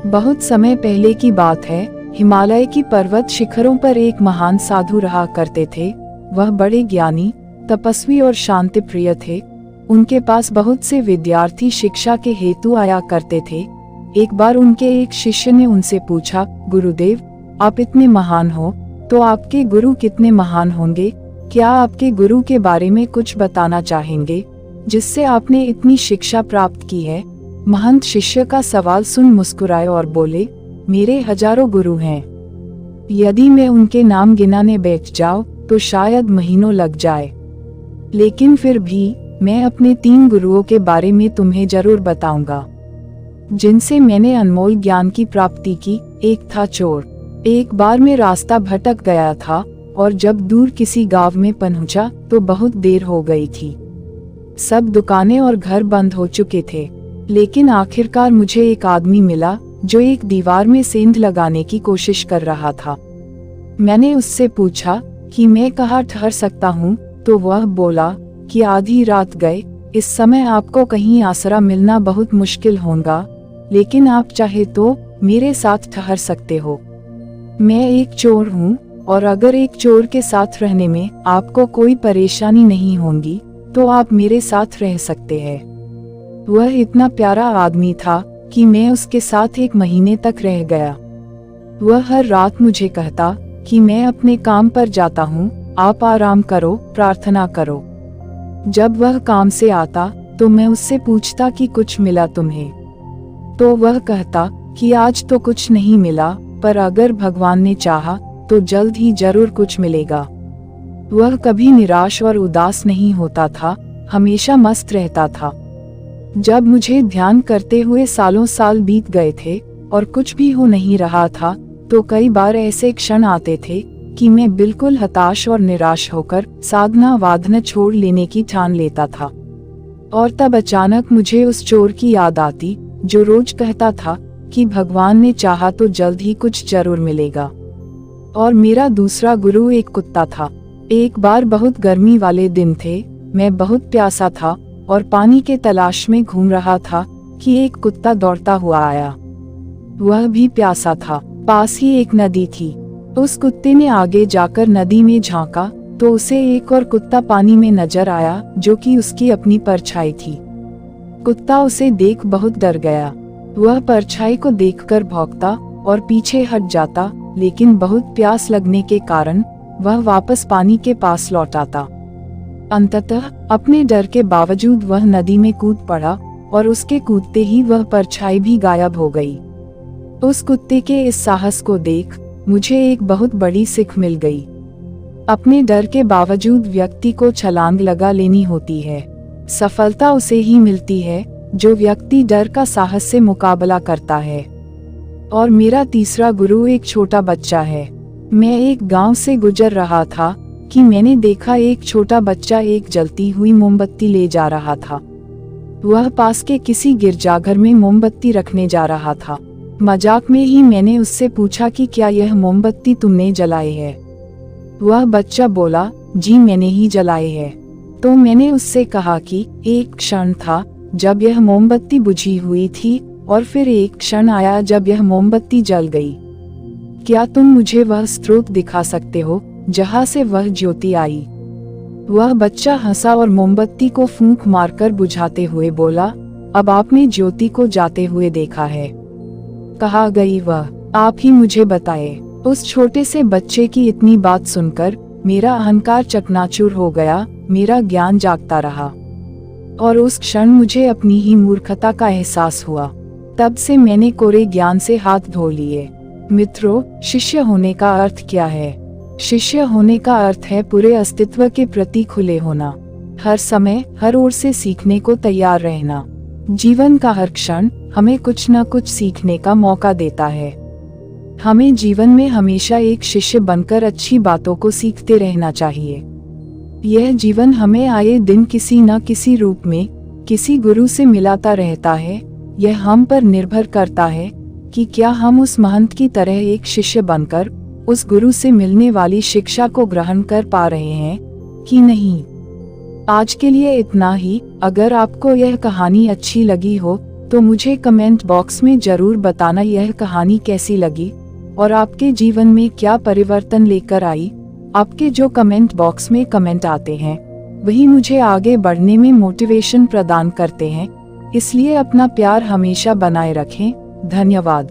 बहुत समय पहले की बात है। हिमालय की पर्वत शिखरों पर एक महान साधु रहा करते थे। वह बड़े ज्ञानी, तपस्वी और शांति प्रिय थे। उनके पास बहुत से विद्यार्थी शिक्षा के हेतु आया करते थे। एक बार उनके एक शिष्य ने उनसे पूछा, गुरुदेव, आप इतने महान हो, तो आपके गुरु कितने महान होंगे? क्या आपके गुरु के बारे में कुछ बताना चाहेंगे, जिससे आपने इतनी शिक्षा प्राप्त की है? महंत शिष्य का सवाल सुन मुस्कुराए और बोले, मेरे हजारों गुरु हैं। यदि मैं उनके नाम गिनाने बैठ जाऊं तो शायद महीनों लग जाए, लेकिन फिर भी मैं अपने 3 गुरुओं के बारे में तुम्हें जरूर बताऊंगा, जिनसे मैंने अनमोल ज्ञान की प्राप्ति की। एक था चोर। एक बार मैं रास्ता भटक गया था और जब दूर किसी गांव में पहुंचा तो बहुत देर हो गई थी। सब दुकानें और घर बंद हो चुके थे, लेकिन आखिरकार मुझे एक आदमी मिला जो एक दीवार में सेंध लगाने की कोशिश कर रहा था। मैंने उससे पूछा कि मैं कहाँ ठहर सकता हूँ, तो वह बोला कि आधी रात गए, इस समय आपको कहीं आसरा मिलना बहुत मुश्किल होगा, लेकिन आप चाहे तो मेरे साथ ठहर सकते हो। मैं एक चोर हूँ और अगर एक चोर के साथ रहने में आपको कोई परेशानी नहीं होगी तो आप मेरे साथ रह सकते हैं। वह इतना प्यारा आदमी था कि मैं उसके साथ 1 महीने तक रह गया। वह हर रात मुझे कहता कि मैं अपने काम पर जाता हूँ, आप आराम करो, प्रार्थना करो। जब वह काम से आता तो मैं उससे पूछता कि कुछ मिला तुम्हें? तो वह कहता कि आज तो कुछ नहीं मिला, पर अगर भगवान ने चाहा तो जल्द ही जरूर कुछ मिलेगा। वह कभी निराश और उदास नहीं होता था, हमेशा मस्त रहता था। जब मुझे ध्यान करते हुए सालों साल बीत गए थे और कुछ भी हो नहीं रहा था, तो कई बार ऐसे क्षण आते थे कि मैं बिल्कुल हताश और निराश होकर साधना वाधना छोड़ लेने की ठान लेता था। और तब अचानक मुझे उस चोर की याद आती जो रोज कहता था कि भगवान ने चाहा तो जल्द ही कुछ जरूर मिलेगा। और मेरा दूसरा गुरु एक कुत्ता था। एक बार बहुत गर्मी वाले दिन थे, मैं बहुत प्यासा था और पानी के तलाश में घूम रहा था कि एक कुत्ता दौड़ता हुआ आया। वह भी प्यासा था। पास ही एक नदी थी। उस कुत्ते ने आगे जाकर नदी में झांका तो उसे एक और कुत्ता पानी में नजर आया, जो कि उसकी अपनी परछाई थी। कुत्ता उसे देख बहुत डर गया। वह परछाई को देखकर भौंकता और पीछे हट जाता, लेकिन बहुत प्यास लगने के कारण वह वापस पानी के पास लौट आता। अंततः अपने डर के बावजूद वह नदी में कूद पड़ा और उसके कूदते ही वह परछाई भी गायब हो गई। उस कुत्ते के इस साहस को देख मुझे एक बहुत बड़ी सीख मिल गई। अपने डर के बावजूद व्यक्ति को छलांग लगा लेनी होती है। सफलता उसे ही मिलती है जो व्यक्ति डर का साहस से मुकाबला करता है। और मेरा तीसरा गुरु एक छोटा बच्चा है। मैं एक गांव से गुजर रहा था कि मैंने देखा एक छोटा बच्चा एक जलती हुई मोमबत्ती ले जा रहा था। वह पास के किसी गिरजाघर में मोमबत्ती रखने जा रहा था। मजाक में ही मैंने उससे पूछा कि क्या यह मोमबत्ती तुमने जलाई है? वह बच्चा बोला, जी मैंने ही जलाई है। तो मैंने उससे कहा कि एक क्षण था जब यह मोमबत्ती बुझी हुई थी और फिर एक क्षण आया जब यह मोमबत्ती जल गई। क्या तुम मुझे वह स्रोत दिखा सकते हो जहां से वह ज्योति आई? वह बच्चा हंसा और मोमबत्ती को फूंक मारकर बुझाते हुए बोला, अब आपने ज्योति को जाते हुए देखा है। कहाँ गई वह? आप ही मुझे बताए। उस छोटे से बच्चे की इतनी बात सुनकर मेरा अहंकार चकनाचूर हो गया, मेरा ज्ञान जागता रहा और उस क्षण मुझे अपनी ही मूर्खता का एहसास हुआ। तब से मैंने कोरे ज्ञान से हाथ धो लिए। मित्रों, शिष्य होने का अर्थ क्या है? शिष्य होने का अर्थ है पूरे अस्तित्व के प्रति खुले होना, हर समय हर ओर से सीखने को तैयार रहना। जीवन का हर क्षण हमें कुछ न कुछ सीखने का मौका देता है। हमें जीवन में हमेशा एक शिष्य बनकर अच्छी बातों को सीखते रहना चाहिए। यह जीवन हमें आए दिन किसी न किसी रूप में किसी गुरु से मिलाता रहता है। यह हम पर निर्भर करता है कि क्या हम उस महंत की तरह एक शिष्य बनकर उस गुरु से मिलने वाली शिक्षा को ग्रहण कर पा रहे हैं कि नहीं। आज के लिए इतना ही। अगर आपको यह कहानी अच्छी लगी हो तो मुझे कमेंट बॉक्स में जरूर बताना यह कहानी कैसी लगी और आपके जीवन में क्या परिवर्तन लेकर आई। आपके जो कमेंट बॉक्स में कमेंट आते हैं वही मुझे आगे बढ़ने में मोटिवेशन प्रदान करते हैं, इसलिए अपना प्यार हमेशा बनाए रखें। धन्यवाद।